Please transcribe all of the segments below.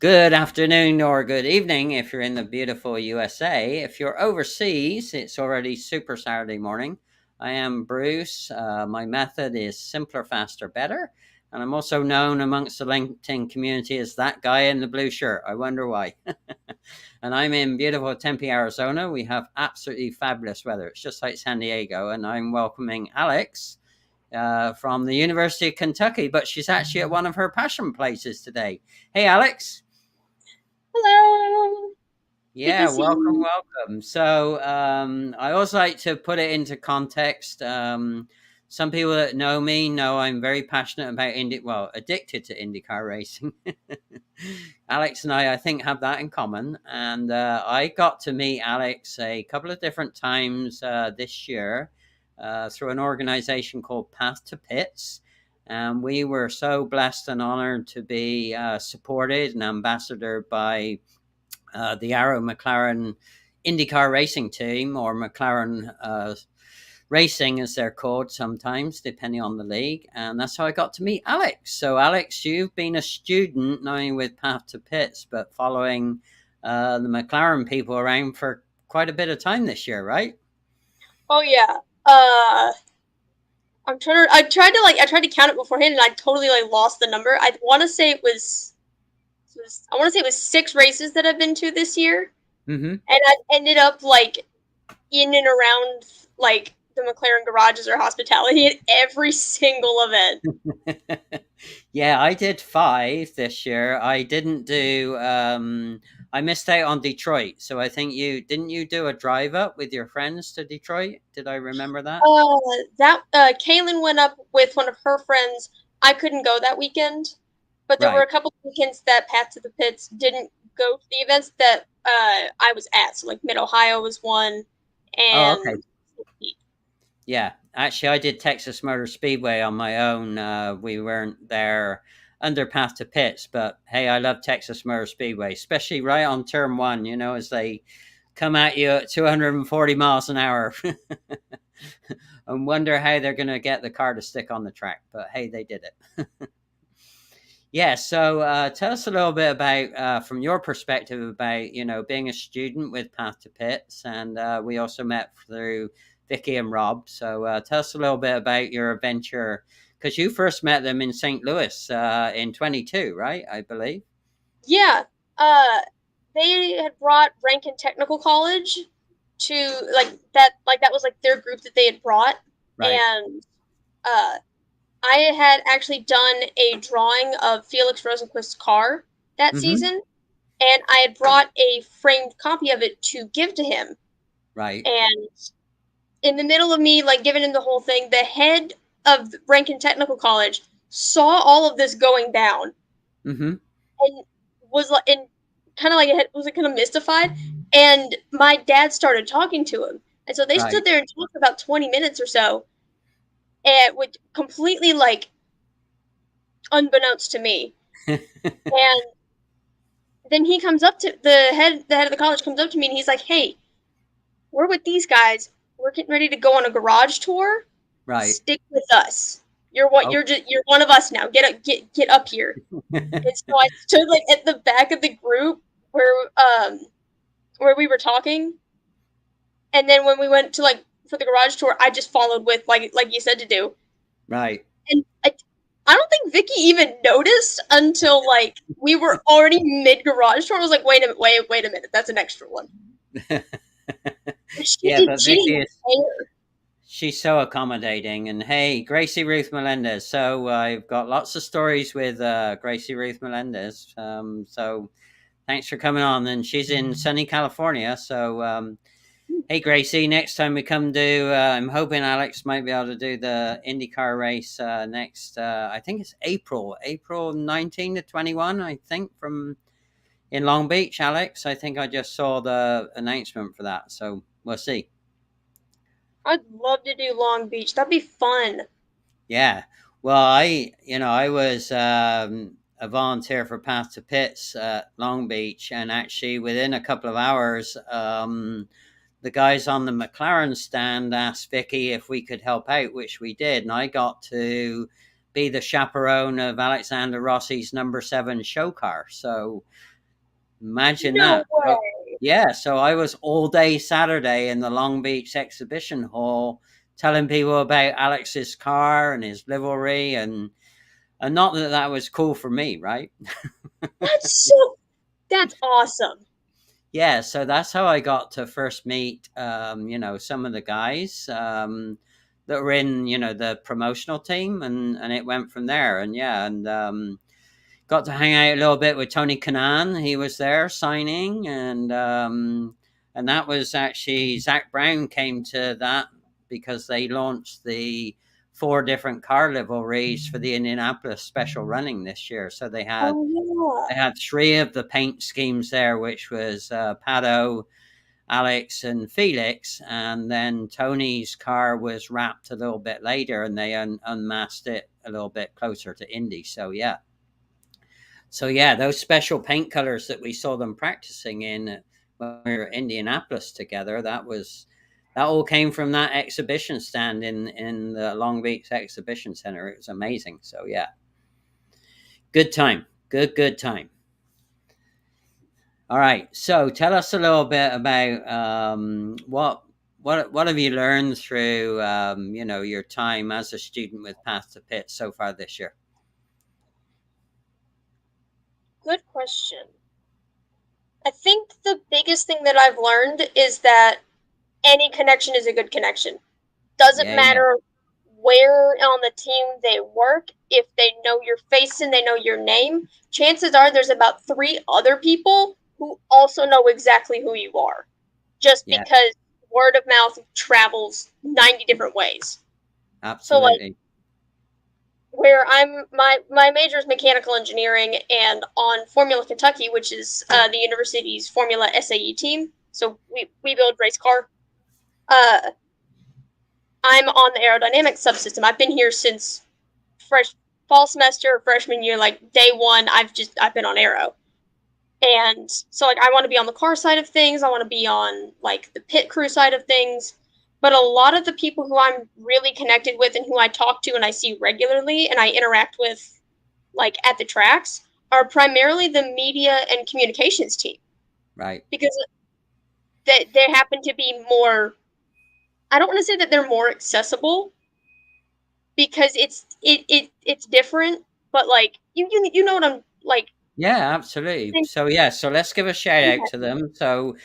Good afternoon or good evening if you're in the beautiful USA. If you're overseas, it's already Super Saturday morning. I am Bruce. My method is simpler, faster, better. And I'm also known amongst the LinkedIn community as that guy in the blue shirt. I wonder why. And I'm in beautiful Tempe, Arizona. We have absolutely fabulous weather. It's just like San Diego. And I'm welcoming Alex from the University of Kentucky, but she's actually at one of her passion places today. Hey, Alex. Hello. Good to Yeah, see welcome, you. welcome. So, I always like to put it into context. Some people that know me know I'm very passionate about addicted to IndyCar racing. Alex and I think, have that in common. And I got to meet Alex a couple of different times this year through an organization called Path to Pits. And we were so blessed and honored to be supported and ambassador by the Arrow McLaren IndyCar racing team, or McLaren Racing, as they're called sometimes, depending on the league. And that's how I got to meet Alex. So, Alex, you've been a student not only with Path to Pits, but following the McLaren people around for quite a bit of time this year, right? Oh yeah. Uh, I'm trying to. I tried to count it beforehand, and I totally lost the number. I want to say I want to say it was 6 races that I've been to this year, Mm-hmm. and I ended up in and around the McLaren garages or hospitality at every single event. Yeah, I did 5 this year. I didn't do. I missed out on Detroit, so I think you do a drive up with your friends to Detroit. Did I remember that? That Kaylin went up with one of her friends. I couldn't go that weekend, but there were Right. a couple of weekends that Path to the Pits didn't go to the events that I was at. So Mid Ohio was one, Oh, okay. and Yeah, actually, I did Texas Motor Speedway on my own. We weren't there under Path to Pits, but hey, I love Texas Motor Speedway, especially right on turn one. As they come at you at 240 miles an hour, and wonder how they're going to get the car to stick on the track. But hey, they did it. Yeah, so tell us a little bit about, from your perspective, about being a student with Path to Pits, and we also met through Vicky and Rob. So tell us a little bit about your adventure, because you first met them in St. Louis in 22, right? I believe. yeah, uh, they had brought Rankin Technical College to that was their group that they had brought, Right. and uh, I had actually done a drawing of Felix Rosenquist's car that Mm-hmm. season, and I had brought a framed copy of it to give to him. Right. And in the middle of me giving him the whole thing, the head of Rankin Technical College saw all of this going down Mm-hmm. and was like, and kind of was kind of mystified. And my dad started talking to him, and so they Right. stood there and talked for about 20 minutes or so, and with completely unbeknownst to me. And then he comes up to the head of the college comes up to me and he's like, "Hey, we're with these guys. We're getting ready to go on a garage tour. Right. Stick with us. You're one of us now. Get up here." And so I stood at the back of the group where we were talking, and then when we went to for the garage tour, I just followed with you said to do. Right. And I don't think Vicky even noticed until we were already mid garage tour. I was like, wait a minute, that's an extra one. Yeah, but She Vicky didn't is care. she's so accommodating. And hey, Gracie Ruth Melendez. So I've got lots of stories with Gracie Ruth Melendez. So thanks for coming on. And she's in sunny California. So hey, Gracie, next time we come do, I'm hoping Alex might be able to do the IndyCar race next. I think it's April 19 to 21. I think from in Long Beach, Alex. I think I just saw the announcement for that. So we'll see. I'd love to do Long Beach. That'd be fun. Yeah. Well, I was a volunteer for Path to Pits at Long Beach, and actually within a couple of hours, the guys on the McLaren stand asked Vicky if we could help out, which we did, and I got to be the chaperone of Alexander Rossi's number 7 show car. So Imagine No that. So, way. yeah, so I was all day Saturday in the Long Beach exhibition hall telling people about Alex's car and his livery, and not that that was cool for me, right? That's awesome. Yeah, so that's how I got to first meet, some of the guys that were in, the promotional team, and it went from there. And yeah, and got to hang out a little bit with Tony Kanaan. He was there signing, and that was actually Zach Brown came to that because they launched the four different car liveries for the Indianapolis special running this year. So Oh yeah. they had three of the paint schemes there, which was Pato, Alex, and Felix, and then Tony's car was wrapped a little bit later, and they unmasked it a little bit closer to Indy. So yeah, those special paint colors that we saw them practicing in when we were in Indianapolis together, that all came from that exhibition stand in the Long Beach Exhibition Center. It was amazing. So yeah, good time, good time. All right, so tell us a little bit about what have you learned through your time as a student with Path to Pit so far this year? Good question. I think the biggest thing that I've learned is that any connection is a good connection. Doesn't Yeah, yeah, matter where on the team they work, if they know your face and they know your name, chances are there's about three other people who also know exactly who you are. Just yeah, because word of mouth travels 90 different ways. So like absolutely. where my major is mechanical engineering, and on Formula Kentucky, which is the university's Formula SAE team. So we build race car. Uh, I'm on the aerodynamics subsystem. I've been here since fresh fall semester, freshman year, like day one. I've been on aero, and so like I want to be on the car side of things. I want to be on like the pit crew side of things. But a lot of the people who I'm really connected with and who I talk to and I see regularly and I interact with like at the tracks are primarily the media and communications team Right. because they happen to be more. I don't want to say that they're more accessible because it's different, but like you know what I'm like. Yeah, absolutely. So yeah, so let's give a shout out to them. So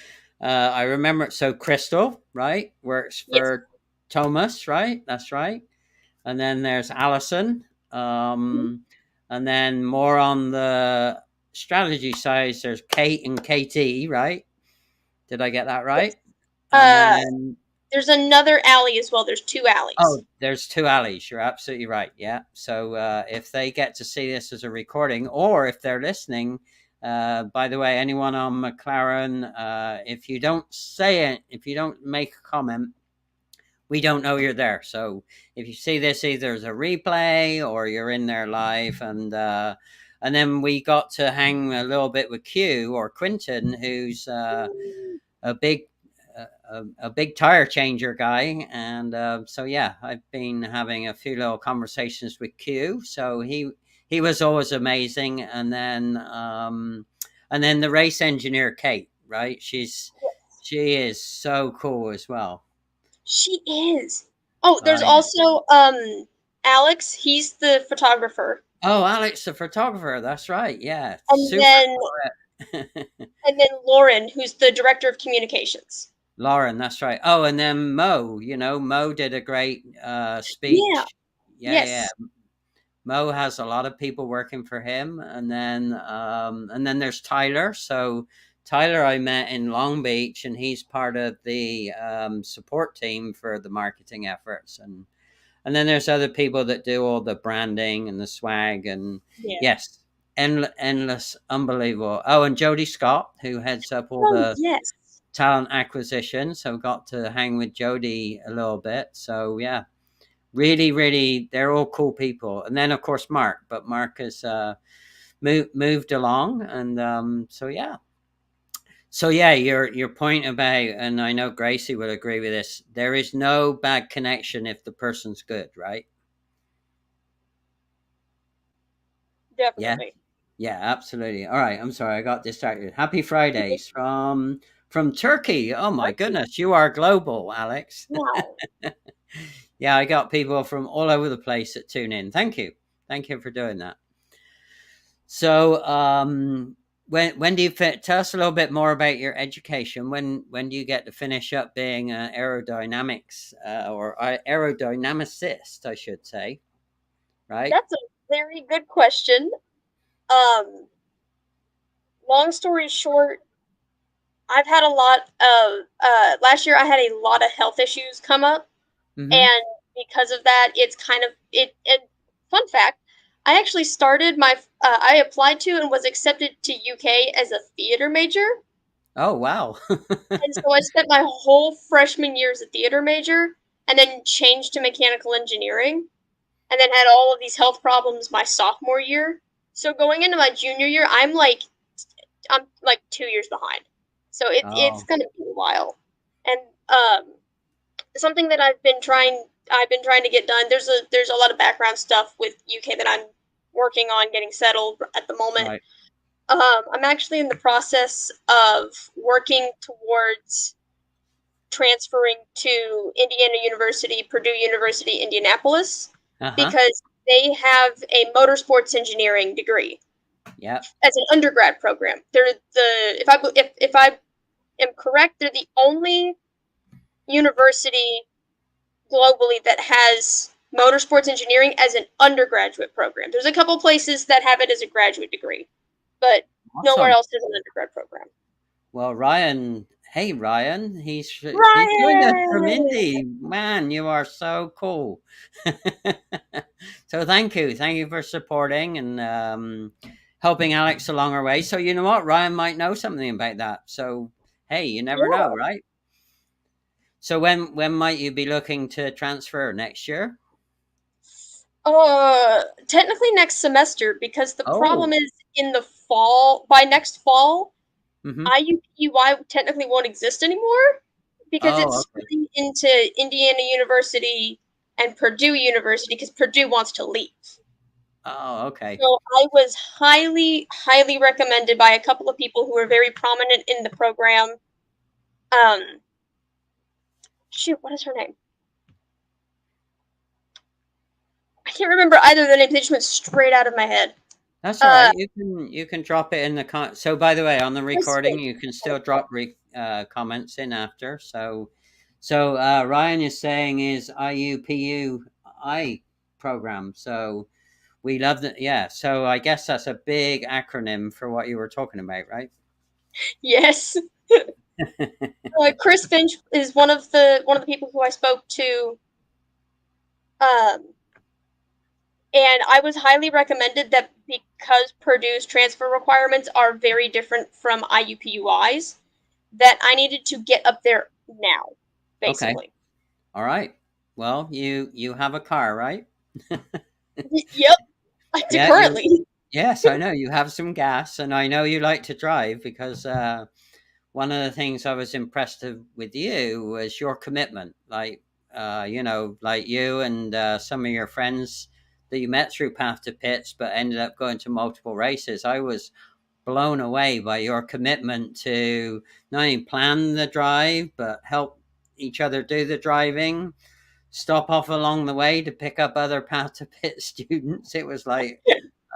I remember. So Crystal, right, works Yes. for Thomas, right? That's right. And then there's Allison. And then more on the strategy side, there's Kate and KT, right? Did I get that Yes. right? And Uh, then there's another alley as well. There's two alleys. oh, there's two alleys. You're absolutely right. Yeah. So if they get to see this as a recording, or if they're listening, by the way, anyone on McLaren, if you don't say it, if you don't make a comment, we don't know you're there. So if you see this, either as a replay or you're in there live, and then we got to hang a little bit with Q or Quinton, who's a big a big tire changer guy, and so yeah, I've been having a few little conversations with Q. So he was always amazing, and then the race engineer Kate, right? She is so cool as well. She is. Oh, there's Right. also Alex. He's the photographer, Oh, Alex, the photographer. That's right. Yeah, and super. then Lauren, who's the director of communications. Lauren, that's right. Oh, and then Mo. Mo did a great Yeah. speech. Yeah, yeah. Yes. Mo has a lot of people working for him, and then there's Tyler. So Tyler, I met in Long Beach, and he's part of the support team for the marketing efforts, and then there's other people that do all the branding and the swag, and Yeah. yes, endless, unbelievable. Oh, and Jody Scott, who heads up all Oh the yes. talent acquisition, so got to hang with Jody a little bit. So yeah, really, really, they're all cool people. And then of course Mark, but Mark has moved along, and so yeah, your point about, and I know Gracie will agree with this, there is no bad connection if the person's good, right? Yeah. Definitely. Yeah, absolutely. All right, I'm sorry, I got distracted. Happy Fridays from Turkey. Oh my goodness, you are global, Alex. Wow. Yeah, I got people from all over the place that tune in. Thank you for doing that. So, when do you tell us a little bit more about your education? When do you get to finish up being an aerodynamics or aerodynamicist, I should say, right? That's a very good question. Um, Long story short, I've had a lot of last year I had a lot of health issues come up, Mm-hmm. and because of that, it's kind of it fun fact, I actually started my I applied to and was accepted to UK as a theater major. Oh wow. And so I spent my whole freshman year as a theater major and then changed to mechanical engineering and then had all of these health problems my sophomore year. So going into my junior year, I'm like 2 years behind. So it's Oh, gonna be a while. And something that I've been trying to get done. There's a lot of background stuff with UK that I'm working on getting settled at the moment. right. I'm actually in the process of working towards transferring to Indiana University, Purdue University, Indianapolis, Uh-huh. because they have a motorsports engineering degree Yep. as an undergrad program. They're the if I am correct, they're the only university globally that has motorsports engineering as an undergraduate program. There's a couple places that have it as a graduate degree, but nowhere Awesome. else is an undergrad program. Well, Ryan, hey Ryan, he joined us from Ryan! Indy. Man, you are so cool. So thank you for supporting and helping Alex along our way. So you know what, Ryan might know something about that. So hey, you never know, Yeah. right? So when might you be looking to transfer next year? Technically next semester because the problem Oh, is in the fall. By next fall, mm-hmm. IUPUI technically won't exist anymore because Oh, it's okay. splitting into Indiana University and Purdue University because Purdue wants to leave. Oh, okay. So I was highly recommended by a couple of people who are very prominent in the program. Um, Shoot, what is her name? I can't remember either of the names. They just went straight out of my head. That's all Uh, right. You can drop it in the So by the way, on the recording, Kristen. you can still drop comments in after. So Ryan is saying is IUPUI program. So we love that. Yeah. So I guess that's a big acronym for what you were talking about, right? Yes. Chris Finch is one of the people who I spoke to, um, and I was highly recommended that because Purdue's transfer requirements are very different from IUPUI's, that I needed to get up there now, Okay. basically. All right. Well, you have a car, right? Yep, I do Yeah. You. currently. Yes, I know you have some gas, and I know you like to drive because one of the things I was impressed with you was your commitment. Like you and some of your friends that you met through Path to Pits, but ended up going to multiple races. I was blown away by your commitment to not only plan the drive, but help each other do the driving, stop off along the way to pick up other Path to Pit students. It was like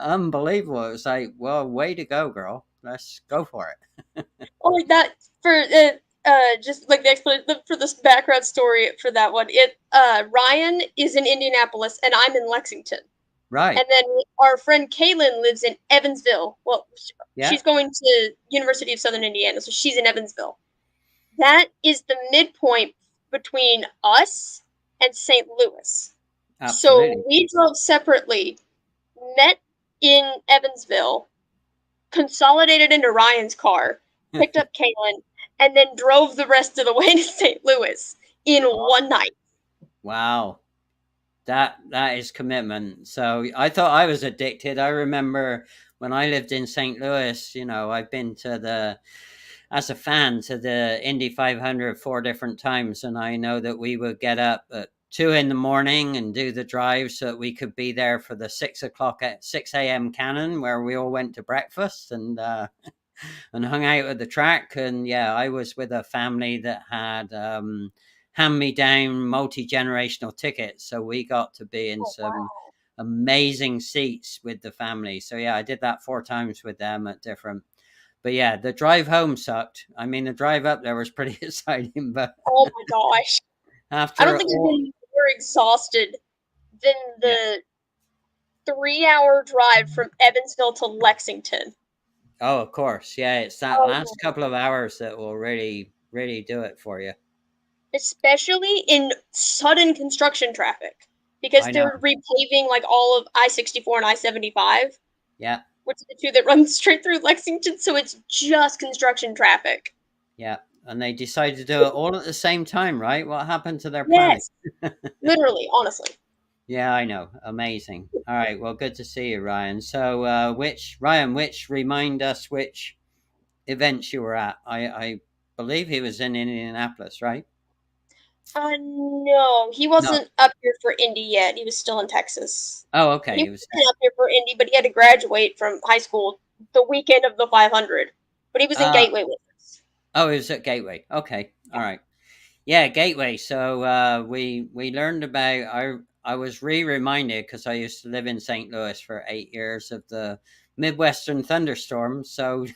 unbelievable. It was like, well, way to go, girl. Let's go for it. Oh, like that for just like the explanation for this background story for that one. Ryan is in Indianapolis and I'm in Lexington. Right. And then our friend Kaylin lives in Evansville. Well, Yeah. she's going to University of Southern Indiana, so she's in Evansville. That is the midpoint between us and St. Louis. So Absolutely. we drove separately, met in Evansville, consolidated into Ryan's car, picked up Kaylin, and then drove the rest of the way to St. Louis in one night. Wow. That is commitment. So I thought I was addicted. I remember when I lived in St. Louis, I've been to as a fan to the Indy 500 4 different times, and I know that we would get up at 2 in the morning and do the drive so that we could be there for the 6 o'clock at 6 a.m. cannon, where we all went to breakfast and hung out at the track. And yeah, I was with a family that had hand-me-down multi-generational tickets, so we got to be in some amazing seats with the family. So yeah, I did that 4 times with them at different. But yeah, the drive home sucked. I mean, the drive up there was pretty exciting, but Oh my gosh. I don't after think I've all, been more exhausted than yeah. the 3-hour drive from Evansville to Lexington. Oh, of course, yeah, it's that Oh, last couple of hours that will really, really do it for you. especially in sudden construction traffic, because I know. they're repaving like all of I-64 and I-75, Yeah, which are the two that run straight through Lexington, so it's just construction traffic. yeah, and they decided to do it all at the same time, right? What happened to their planning? Yes, literally, honestly. Yeah, I know. Amazing. All right. Well, good to see you, Ryan. So, remind us which events you were at. I believe he was in Indianapolis, right? No, he No. wasn't up here for Indy yet. He was still in Texas. Oh, okay. He He was. wasn't up here for Indy, but he had to graduate from high school the weekend of the 500. But he was in Uh, Gateway with us. oh, he was at Gateway. Okay. All right. Yeah, Gateway. So we learned about. I was reminded because I used to live in St. Louis for 8 years of the Midwestern thunderstorms. So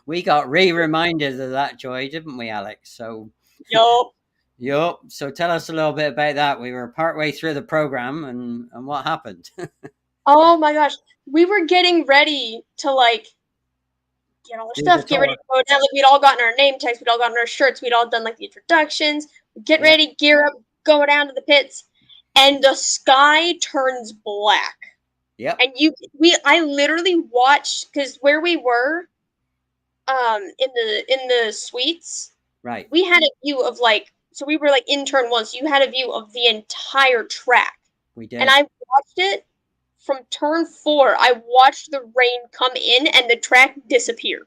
we got reminded of that joy, didn't we, Alex? So Yup. yep. So tell us a little bit about that. We were partway through the program, and what happened? Oh my gosh. We were getting ready to like get all our Do the stuff, get ready tour. to go down. Like we'd all gotten our name tags, we'd all gotten our shirts, we'd all done like the introductions. Get Yeah. ready, gear up, go down to the pits, and the sky turns black. Yep. And I literally watched, because where we were, in the suites, Right. we had a view of like, so we were like in turn one, so you had a view of the entire track. We And did. I watched it from turn 4. I watched the rain come in and the track disappear.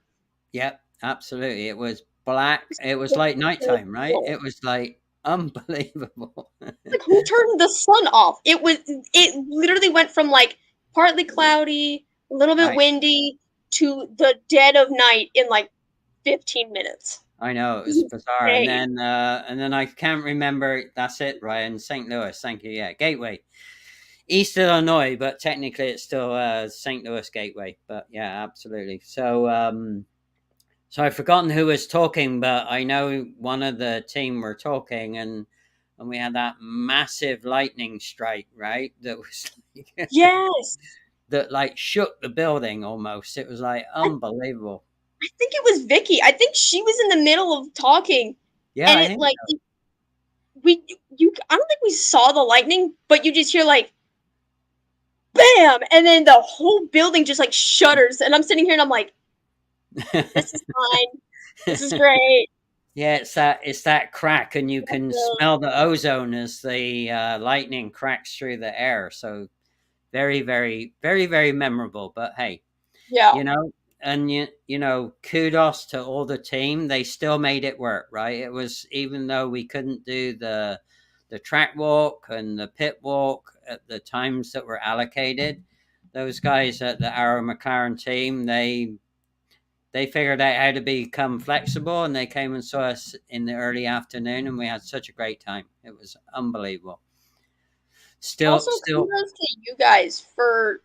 Yep. Absolutely. It was black. It was like nighttime, right? It was like unbelievable. Like, who turned the sun off? It literally went from like partly cloudy, a little bit Right. windy, to the dead of night in like 15 minutes. I know it was bizarre, and then I can't remember. That's it, Ryan. St. Louis, thank you. Yeah, Gateway, East Illinois, but technically it's still St. Louis Gateway. But yeah, absolutely. So I've forgotten who was talking, but I know one of the team were talking, and we had that massive lightning strike, right? That was like, Yes. that like shook the building almost. It was like unbelievable. I think it was Vicky. I think she was in the middle of talking, Yeah, and I it think like so. I don't think we saw the lightning, but you just hear like bam, and then the whole building just like shudders, and I'm sitting here and I'm like, this is fine, this is great. Yeah, it's that crack, and you can smell the ozone as the lightning cracks through the air. So very, very, very, very memorable. But hey, Yeah. you know, and you know, kudos to all the team. They still made it work, right? It was, even though we couldn't do the track walk and the pit walk at the times that were allocated. Those guys at the Arrow McLaren team, they figured out how to become flexible, and they came and saw us in the early afternoon, and we had such a great time. It was unbelievable. Also, Still, kudos to you guys for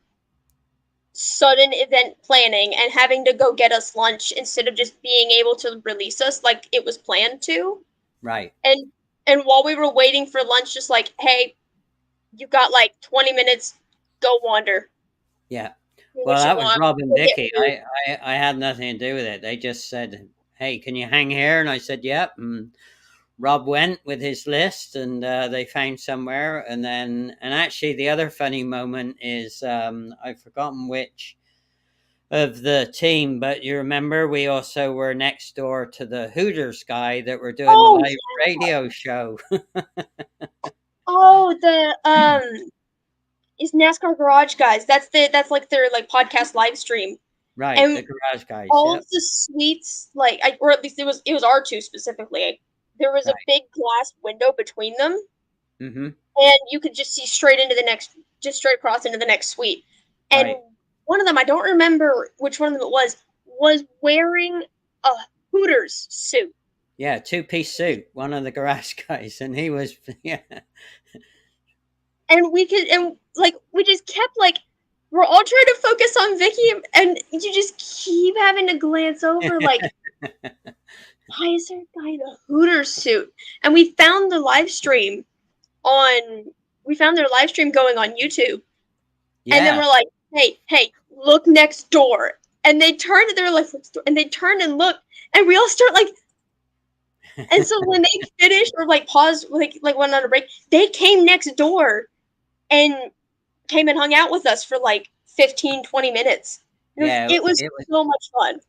sudden event planning and having to go get us lunch instead of just being able to release us like it was planned to. right. And while we were waiting for lunch, just like, hey, you got like 20 minutes, go wander. Yeah. Do Well, what you that was want. Rob and Go get Vicky. food. I had nothing to do with it. They just said, "Hey, can you hang here?" And I said, "Yep." And Rob went with his list, and they found somewhere. And actually, the other funny moment is I've forgotten which of the team, but you remember we also were next door to the Hooters guy that were doing the Oh, live radio show. oh, the is NASCAR Garage Guys. That's like their like podcast live stream. Right, And the garage guys. all Yep. of the suites, like, or at least it was R2 specifically. There was a Right. big glass window between them, Mm-hmm. and you could just see straight into the next, just straight across into the next suite. And Right. one of them, I don't remember which one of them it was wearing a Hooters suit. Yeah, two-piece suit. One of the garage guys, and he was yeah. And we could, and like, we just kept like, we're all trying to focus on Vicky, and you just keep having to glance over, like, why is there a guy in a Hooters suit? And on, we found their live stream going on YouTube. And then Yeah. we're like, hey, look next door. And they turned, they're like, and they turned and looked, and we all start like, and so when they finished or like paused, like went on a break, they came next door and came and hung out with us for like 15, 20 minutes. Yeah, It was it was. so much fun.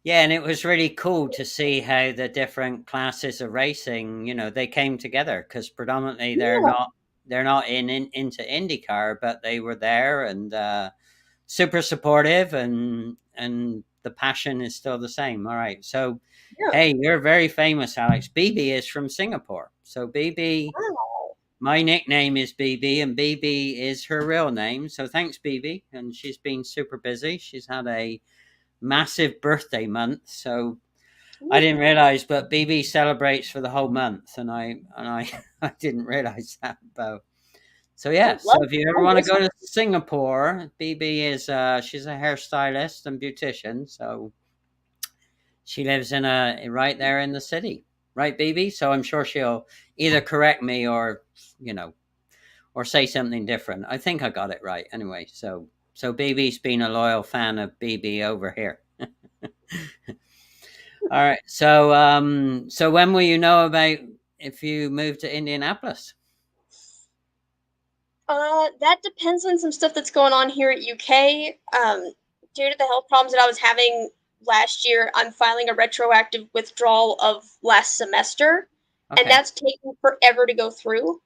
Yeah, and it was really cool to see how the different classes of racing, they came together because predominantly Yeah, they're not into IndyCar, but they were there and super supportive, and the passion is still the same. All right, so yeah. hey, you're very famous, Alex. BB is from Singapore, so BB. Wow. My nickname is BB, and BB is her real name. So thanks, BB. And she's been super busy. She's had a massive birthday month, so I didn't realize, but BB celebrates for the whole month, and I I didn't realize that. But so I yeah, so love if you ever I want to miss go to Singapore, BB is she's a hairstylist and beautician, so she lives in a right there in the city, right, BB? So I'm sure she'll either correct me or you know or say something different. I think I got it right anyway. So BB's been a loyal fan of BB over here. All right. So when will you know about if you move to Indianapolis? That depends on some stuff that's going on here at UK. Due to the health problems that I was having last year, I'm filing a retroactive withdrawal of last semester, and Okay. that's taking forever to go through.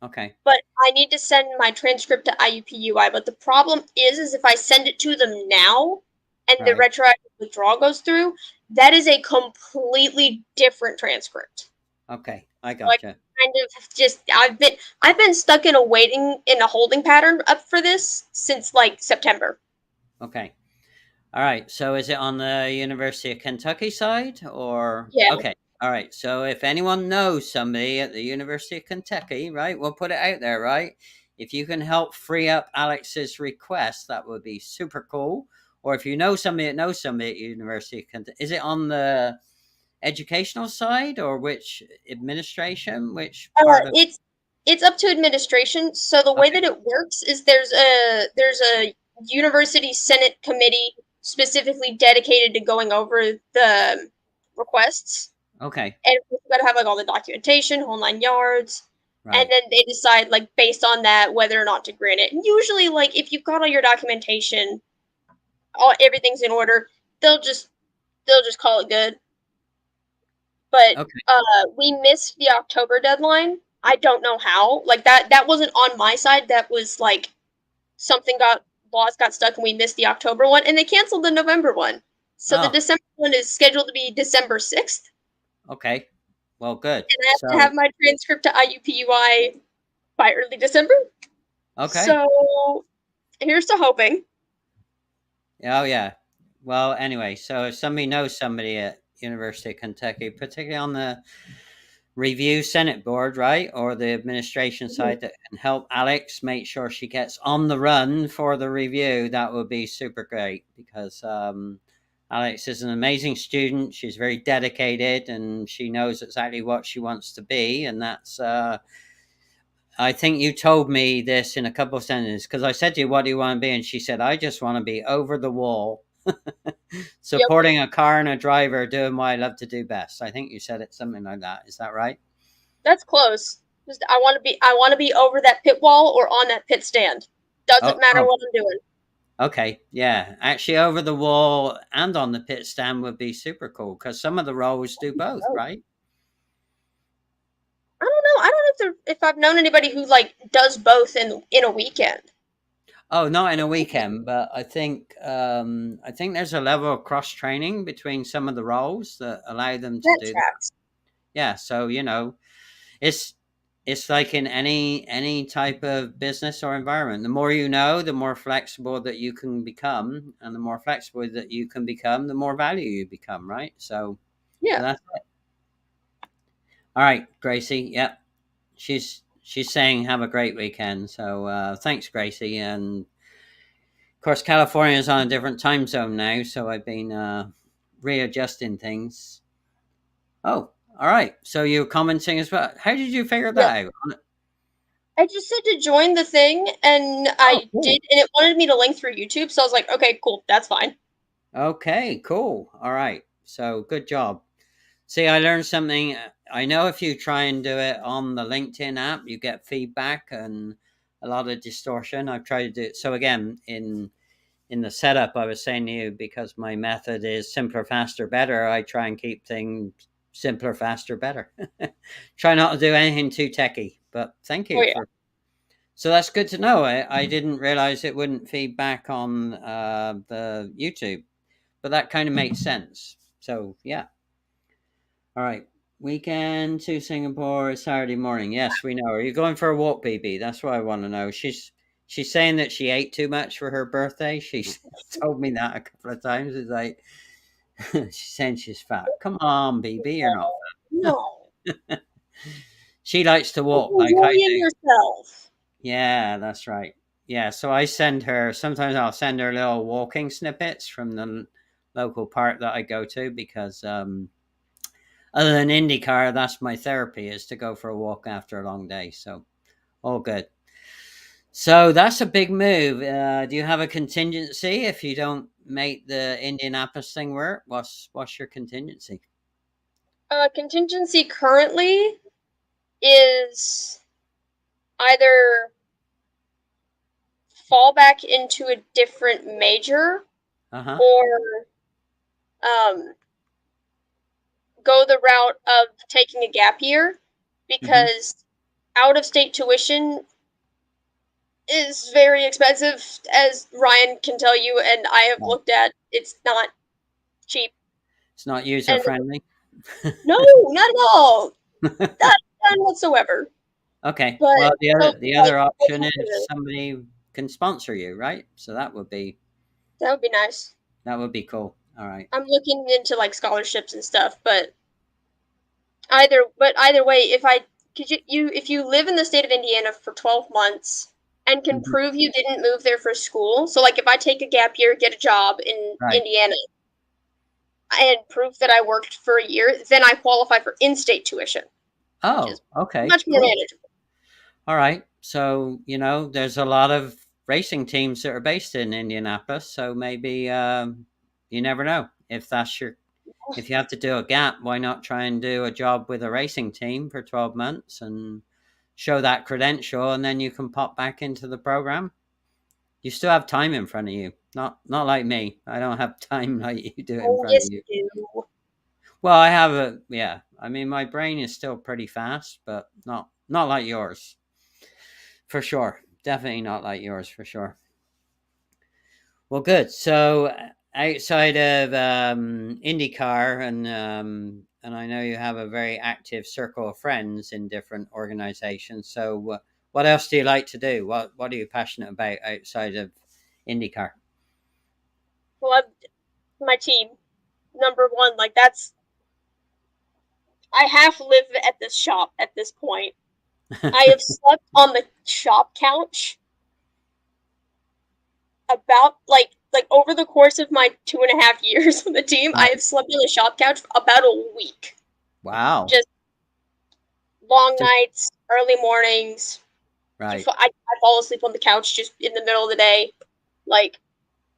Okay. But I need to send my transcript to IUPUI. But the problem is if I send it to them now, and the Right. retroactive withdrawal goes through, that is a completely different transcript. Okay. I Like, gotcha. kind of just I've been stuck in a holding pattern up for this since like September. Okay. All right. So is it on the University of Kentucky side or Yeah. okay. All right. So if anyone knows somebody at the University of Kentucky, right, we'll put it out there, right? If you can help free up Alex's request, that would be super cool. Or if you know somebody that knows somebody at University of Kentucky, is it on the educational side or which administration? Which part of? It's up to administration. So the way Okay. that it works is there's a university senate committee specifically dedicated to going over the requests, Okay. and we've got to have like all the documentation, whole 9 yards, and Right. then they decide like based on that whether or not to grant it. And usually, like if you've got all your documentation, everything's in order, they'll just they'll just call it good. But Okay. we missed the October deadline. I don't know how. Like that wasn't on my side. That was like something got laws got stuck and we missed the October one and they canceled the November one. So the Oh, December one is scheduled to be December 6th. okay. Well, good. And I have to So, have my transcript to IUPUI by early December. okay. So here's to hoping. Oh, yeah. Well, anyway, so if somebody knows somebody at University of Kentucky, particularly on the review Senate board, right, or the administration side that can help Alex make sure she gets on the run for the review, that would be super great because Alex is an amazing student. She's very dedicated and she knows exactly what she wants to be, and that's I think you told me this in a couple of sentences because I said to you, "What do you want to be?" And she said, "I just want to be over the wall, Yep, supporting a car and a driver, doing what I love to do best." I think you said it something like that. Is that right? that's close. Just I want to be over that pit wall or on that pit stand. Doesn't Oh, matter oh, what I'm doing. okay, yeah. Actually, over the wall and on the pit stand would be super cool because some of the roles do both, Oh, right? I don't know. I don't know if I've known anybody who like does both in a weekend. Oh, not in a weekend, but I think there's a level of cross training between some of the roles that allow them to That do that. tracks. Yeah, so it's it's like in any type of business or environment. The more you know, the more flexible that you can become, and the more flexible that you can become, the more value you become, right? So Yeah. that's it. All right, Gracie. Yep, she's saying have a great weekend. So thanks, Gracie. And of course, California is on a different time zone now, so I've been readjusting things. Oh, all right. So you're commenting as well. How did you figure Yeah. that out? I just said to join the thing, and Oh, I cool. did, and it wanted me to link through YouTube, so I was like, okay, cool, that's fine. Okay, cool. All right. So good job. See, I learned something. I know if you try and do it on the LinkedIn app, you get feedback and a lot of distortion. I've tried to do it. So again, in the setup, I was saying to you, because my method is simpler, faster, better. I try and keep things simpler, faster, better. Try not to do anything too techy. But thank Oh you yeah. for. So that's good to know. I didn't realize it wouldn't feed back on the YouTube, but that kind of makes sense. So yeah. All right. Weekend to Singapore Saturday morning. Yes, we know. Are you going for a walk, BB? That's what I want to know. She's saying that she ate too much for her birthday. She's told me that a couple of times. It's like she's saying she's fat. Come on, BB, you're not No. fat. She likes to walk like I Enjoying do. yourself. Yeah, that's right. Yeah, so I send her. Sometimes I'll send her little walking snippets from the local park that I go to because other than IndyCar, that's my therapy is to go for a walk after a long day. So all good. So that's a big move. Do you have a contingency if you don't make the Indianapolis thing work? What's your contingency? Contingency currently is either fall back into a different major Uh huh. or um, go the route of taking a gap year Mm-hmm. because out of state tuition is very expensive, as Ryan can tell you, and I have Right. looked at. It's not cheap. It's not user And friendly. no, not at all. Not none whatsoever. Okay. But Well, so the like other option is somebody can sponsor you, right? So that would be nice. that would be cool. All right. I'm looking into like scholarships and stuff, but either way, if I could you if you live in the state of Indiana for 12 months and can Mhm. prove you didn't move there for school, so like if I take a gap year, get a job in Right. Indiana, and proof that I worked for a year, then I qualify for in-state tuition, which Oh, is okay. much more Cool. manageable. All right. So, there's a lot of racing teams that are based in Indianapolis. So maybe you never know. If you have to do a gap, why not try and do a job with a racing team for 12 months and show that credential, and then you can pop back into the program? You still have time in front of you. Not like me. I don't have time like you do it in Oh, front of yes, you. you do. Well, yeah. I mean, my brain is still pretty fast, but not like yours. For sure. Definitely not like yours, for sure. Well, good. So outside of IndyCar and I know you have a very active circle of friends in different organizations. So what else do you like to do? What are you passionate about outside of IndyCar? Well, my team, number one, like that's I half live at this shop at this point. I have slept on the shop couch about like over the course of my 2.5 years on the team, I Right. have slept on the shop couch for about a week. Wow. Just long Just nights, early mornings. right. I fall asleep on the couch just in the middle of the day. Like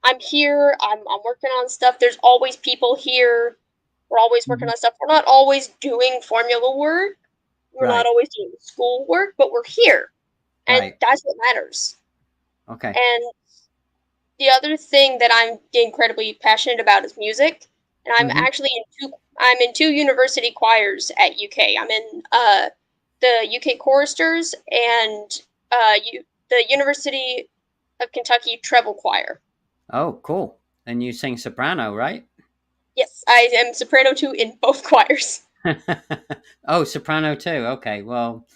I'm here. I'm working on stuff. There's always people here. We're always working Mhm. on stuff. We're not always doing formula work. We're not Right. always doing school work, but we're here, and Right. that's what matters. Okay. And the other thing that I'm incredibly passionate about is music, and Hmm. I'm in two university choirs at UK. I'm in the UK choristers and the University of Kentucky treble choir. Oh, cool. And you sing soprano, right? Yes, I am soprano too in both choirs. Oh, soprano too. Okay. Well,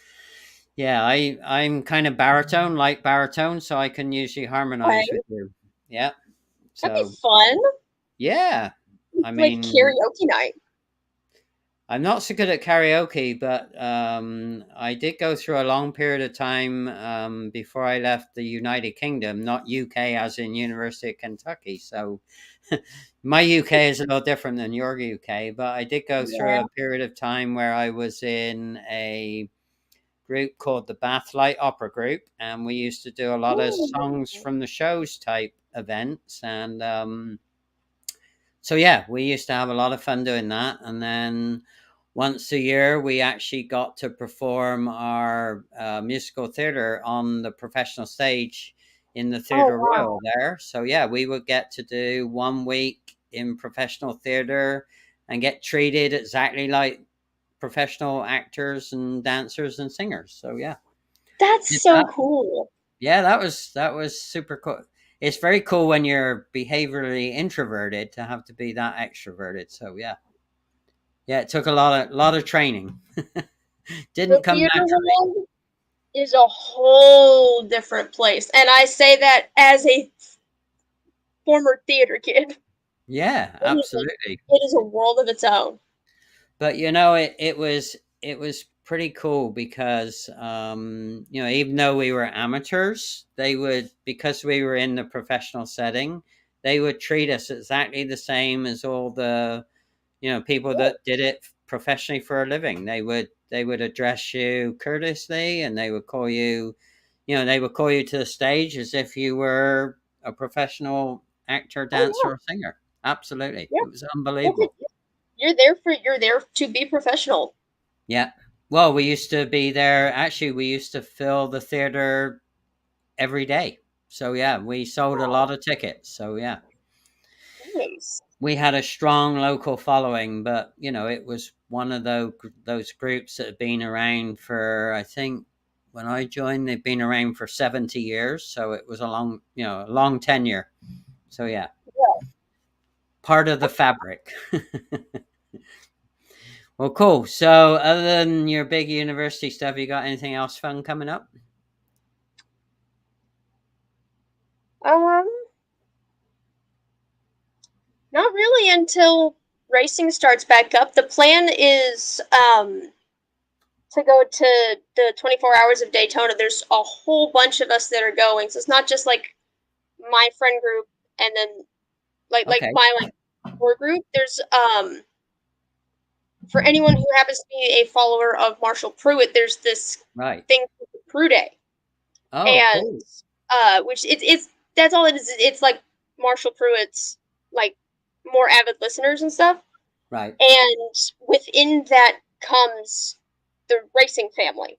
Yeah, I'm kind of baritone, light baritone, so I can usually harmonize with Okay, you. Yeah. that'd be So fun. yeah, I Like mean, karaoke night. I'm not so good at karaoke, but I did go through a long period of time before I left the United Kingdom, not UK, as in University of Kentucky. So my UK is a little different than your UK, but I did go through Yeah. a period of time where I was in a group called the Bathlight Opera Group, and we used to do a lot of songs Ooh. from the shows type events, and so yeah, we used to have a lot of fun doing that. And then once a year, we actually got to perform our musical theater on the professional stage in the Oh Theatre wow. Royal there. So yeah, we would get to do 1 week in professional theater and get treated exactly like professional actors and dancers and singers. So yeah, That's did so that. cool. Yeah, that was super cool. It's very cool when you're behaviorally introverted to have to be that extroverted. So yeah, yeah, it took a lot of training. The Didn't come theater naturally. world is a whole different place. And I say that as a former theater kid. Yeah, absolutely. It is a world of its own. But you know, it was pretty cool because you know, even though we were amateurs, they would, because we were in the professional setting, they would treat us exactly the same as all the, you know, people that did it professionally for a living. They would address you courteously, and they would call you, you know, they would call you to the stage as if you were a professional actor, dancer, Oh or singer. Absolutely, yeah. it was Yeah. unbelievable. You're there to be professional. Yeah. Well, we used to be there. Actually, we used to fill the theater every day. So yeah, we sold a Wow. lot of tickets. So yeah, Nice. we had a strong local following, but you know, it was one of those groups that have been around for, I think when I joined, they've been around for 70 years. So it was a long, you know, a long tenure. So yeah, Yeah. part of the fabric. Well, cool. So other than your big university stuff, you got anything else fun coming up? Um, Not really until racing starts back up. The plan is to go to the 24 hours of Daytona. There's a whole bunch of us that are going. So it's not just like my friend group and then like Okay. my core group. There's for anyone who happens to be a follower of Marshall Pruitt, there's this Right. thing called the Pruitt Day. Oh, And cool. which it's that's all it is. It's like Marshall Pruitt's like more avid listeners and stuff. Right. And within that comes the racing family,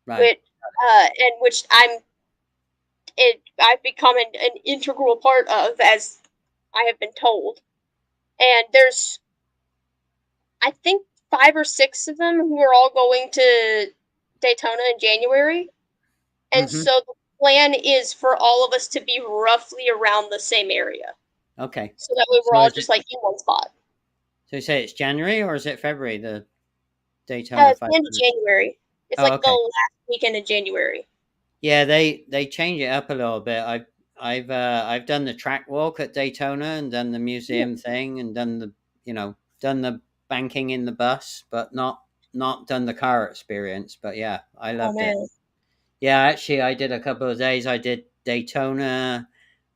Right. which and which I've become an integral part of, as I have been told. And there's I think 5 or 6 of them who are all going to Daytona in January, and Mm-hmm. so the plan is for all of us to be roughly around the same area, Okay. so that way we're So all is it? just like in one spot. So you say it's January or is it February? The Daytona It's the end of 500. January. It's Oh, like the okay. last weekend of January. Yeah, they change it up a little bit. I've done the track walk at Daytona and done the museum thing and done the, you know, done the banking in the bus, but not done the car experience. But yeah, I Oh loved it. man. Yeah, actually, I did a couple of days. I did Daytona.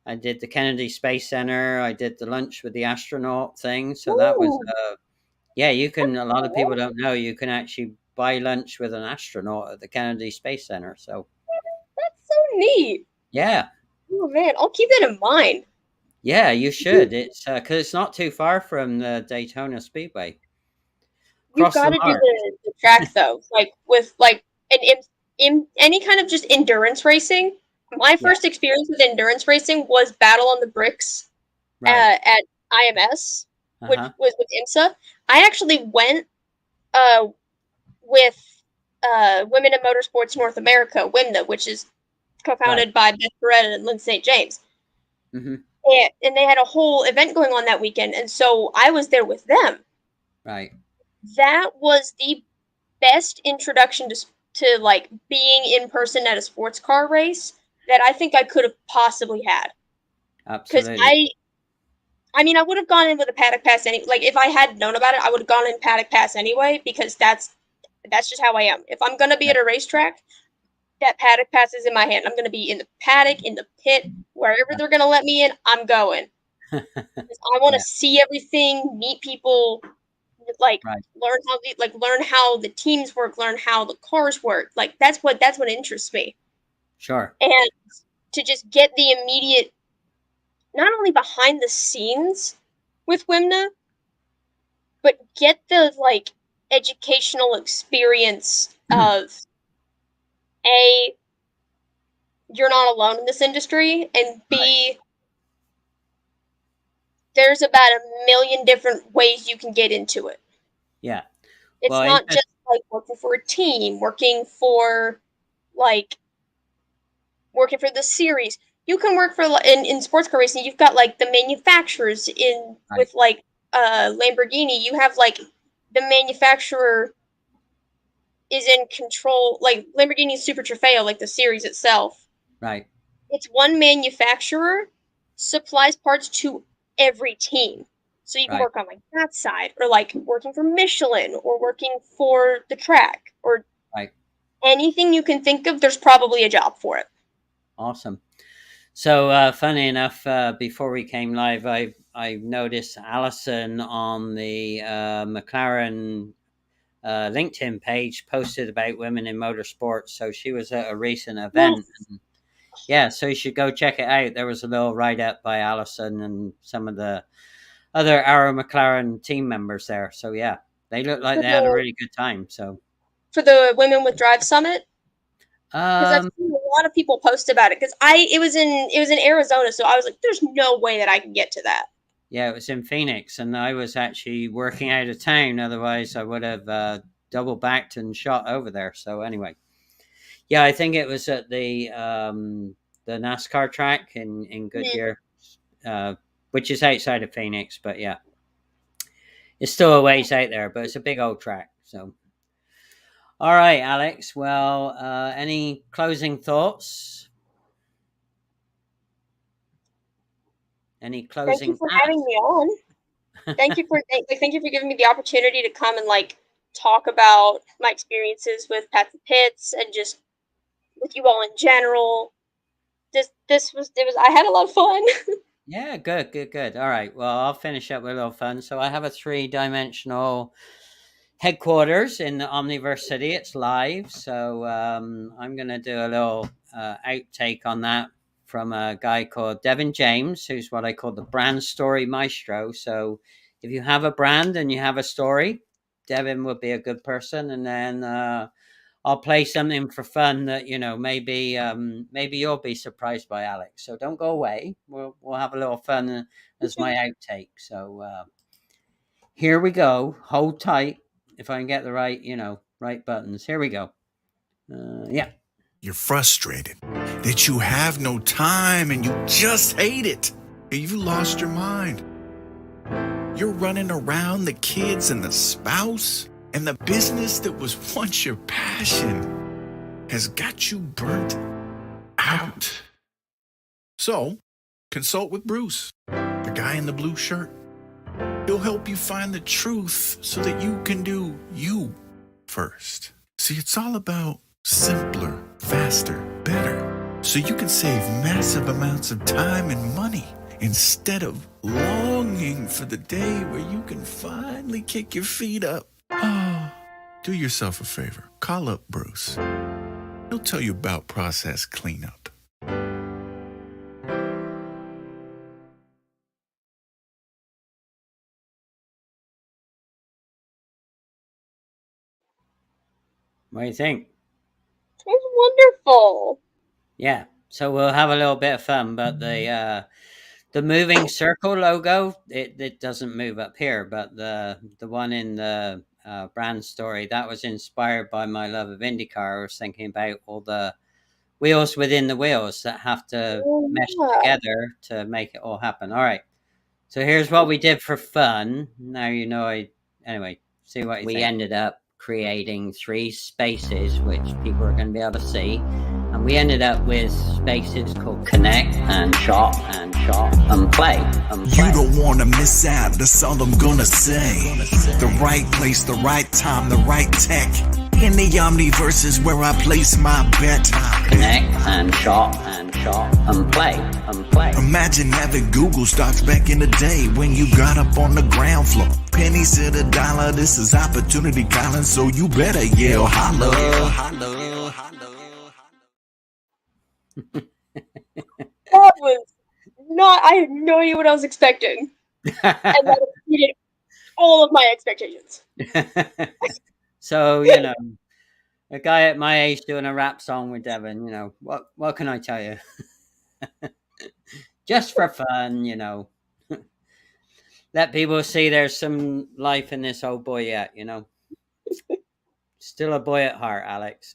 I did the Kennedy Space Center. I did the lunch with the astronaut thing. So that was, Ooh, yeah, you can, a lot of people cool. don't know, you can actually buy lunch with an astronaut at the Kennedy Space Center. So, That's so neat. yeah, Oh man, I'll keep that in mind. yeah, you should. It's because it's not too far from the Daytona Speedway. You've Cross got the to do mark. the track though, like with like an in any kind of just endurance racing. My Yeah, first experience with endurance racing was Battle on the Bricks right. at IMS, Uh which huh. was with IMSA. I actually went uh, with Women in Motorsports North America, WIMNA, which is Right. co-founded by Beth Beretta and Lynn St. James. Mm-hmm. And they had a whole event going on that weekend, and so I was there with them. Right. That was the best introduction to like being in person at a sports car race that I think I could have possibly had. Because Absolutely. I mean, I would have gone in with a paddock pass like if I had known about it, I would have gone in paddock pass anyway because that's just how I am. If I'm gonna be Yeah. at a racetrack, that paddock pass is in my hand. I'm gonna be in the paddock, in the pit, wherever they're gonna let me in. I'm going. I want to Yeah. see everything, meet people, like Right. learn how the teams work, learn how the cars work. Like that's what interests me. Sure. And to just get the immediate, not only behind the scenes with WIMNA, but get the like educational experience of A, you're not alone in this industry, and Right. B, there's about a million different ways you can get into it. Yeah. It's Well, not just like working for a team, like working for the series. You can work for in sports car racing. You've got like the manufacturers in right. with like Lamborghini. You have like the manufacturer is in control. Like Lamborghini Super Trofeo, like the series itself. Right. It's one manufacturer supplies parts to every team. So you can Right. work on like that side, or like working for Michelin, or working for the track, or Right. anything you can think of. There's probably a job for it. Awesome. So, funny enough, before we came live, I noticed Allison on the McLaren LinkedIn page posted about women in motorsports. So she was at a recent event. Yes, Yeah, so you should go check it out. There was a little write up by Allison and some of the other Arrow McLaren team members there. So yeah, they looked like for they had a the really good time. So Women with Drive Summit, because I've um, seen a lot of people post about it. Because it was in Arizona, so I was like, "There's no way that I can get to that." yeah, it was in Phoenix, and I was actually working out of town. Otherwise, I would have double backed and shot over there. So anyway, yeah, I think it was at the NASCAR track in Mhm. Goodyear, uh, which is outside of Phoenix. But yeah, it's still a ways out there, but it's a big old track. So all right, Alex. Well, any closing thoughts? Any Thank you closing for having thoughts? me on. Thank you for giving me the opportunity to come and like talk about my experiences with Pats and Pits and just with you all in general. This was it was I had a lot of fun. Yeah, good, good, good. All right. Well, I'll finish up with a little fun. So I have a three-dimensional headquarters in the Omniverse City. It's live. So I'm going to do a little outtake on that from a guy called Devin James, who's what I call the brand story maestro. So if you have a brand and you have a story, Devin would be a good person. And then I'll play something for fun that maybe you'll be surprised by, Alex. So don't go away. We'll have a little fun as my outtake. So here we go. Hold tight. If I can get the right buttons. Here we go. Yeah. You're frustrated that you have no time and you just hate it. You lost your mind. You're running around the kids and the spouse, and the business that was once your passion has got you burnt out. So, consult with Bruce, the guy in the blue shirt. He'll help you find the truth so that you can do you first. See, it's all about simpler, faster, better. So you can save massive amounts of time and money instead of longing for the day where you can finally kick your feet up. Oh, do yourself a favor. Call up Bruce. He'll tell you about process cleanup. What do you think? It was wonderful. Yeah. So we'll have a little bit of fun, but the moving circle logo it doesn't move up here, but the one in the brand story that was inspired by my love of IndyCar. I was thinking about all the wheels within the wheels that have to Oh, mesh yeah. together to make it all happen. All right. So here's what we did for fun. Now you know I anyway, see what we ended up creating 3 spaces which people are going to be able to see, and we ended up with spaces called connect and shop and play and play. You don't want to miss out, that's all I'm gonna say. The right place, the right time, the right tech. In the Omniverse is where I place my bet. Connect and shop and play and play. Imagine having Google stocks back in the day when you got up on the ground floor. Pennies to the dollar, this is opportunity calling, so you better yell holla. That was not. I had no idea what I was expecting, and that exceeded all of my expectations. So, you know, a guy at my age doing a rap song with Devin, you know, what can I tell you? Just for fun, you know. Let people see there's some life in this old boy yet, you know. Still a boy at heart, Alex.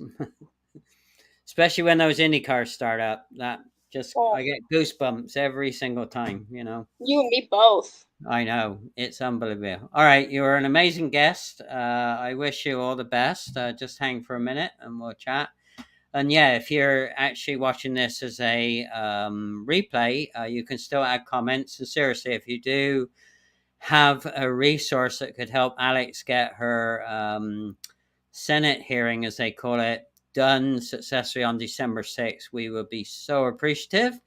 Especially when those IndyCars start up. That just, I get goosebumps every single time, you know. You and me both. I know. It's unbelievable. All right. You're an amazing guest. I wish you all the best. Just hang for a minute and we'll chat. And yeah, if you're actually watching this as a replay, you can still add comments. And seriously, if you do have a resource that could help Alex get her Senate hearing, as they call it, done successfully on December 6th, we would be so appreciative.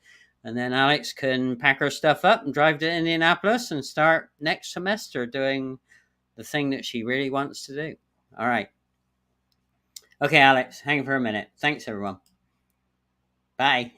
And then Alex can pack her stuff up and drive to Indianapolis and start next semester doing the thing that she really wants to do. All right. Okay, Alex, hang for a minute. Thanks, everyone. Bye.